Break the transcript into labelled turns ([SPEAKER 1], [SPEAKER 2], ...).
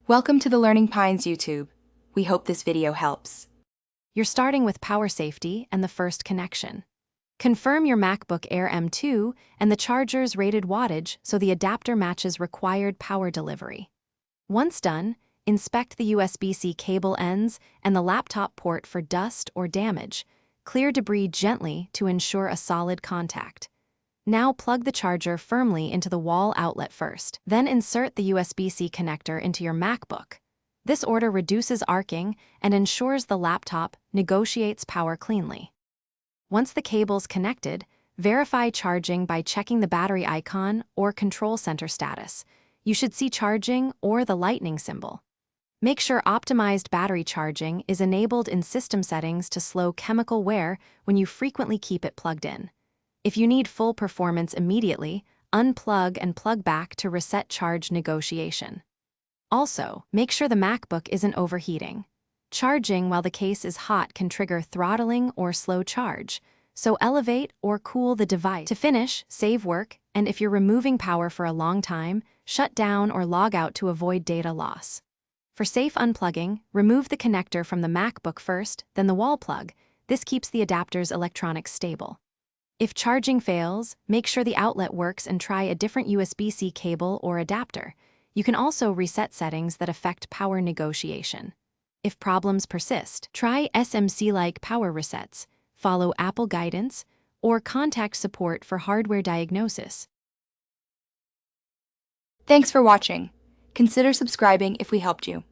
[SPEAKER 1] Welcome to the Learning Pines YouTube. We hope this video helps.
[SPEAKER 2] You're starting with power safety and the first connection. Confirm your MacBook Air M2 and the charger's rated wattage so the adapter matches required power delivery. Once done, inspect the USB-C cable ends and the laptop port for dust or damage. Clear debris gently to ensure a solid contact. Now plug the charger firmly into the wall outlet first, then insert the USB-C connector into your MacBook. This order reduces arcing and ensures the laptop negotiates power cleanly. Once the cable's connected, verify charging by checking the battery icon or control center status. You should see charging or the lightning symbol. Make sure optimized battery charging is enabled in system settings to slow chemical wear when you frequently keep it plugged in. If you need full performance immediately, unplug and plug back to reset charge negotiation. Also, make sure the MacBook isn't overheating. Charging while the case is hot can trigger throttling or slow charge, so elevate or cool the device. To finish, save work, and if you're removing power for a long time, shut down or log out to avoid data loss. For safe unplugging, remove the connector from the MacBook first, then the wall plug. This keeps the adapter's electronics stable. If charging fails, make sure the outlet works and try a different USB-C cable or adapter. You can also reset settings that affect power negotiation. If problems persist, try SMC-like power resets, follow Apple guidance, or contact support for hardware diagnosis.
[SPEAKER 1] Thanks for watching. Consider subscribing if we helped you.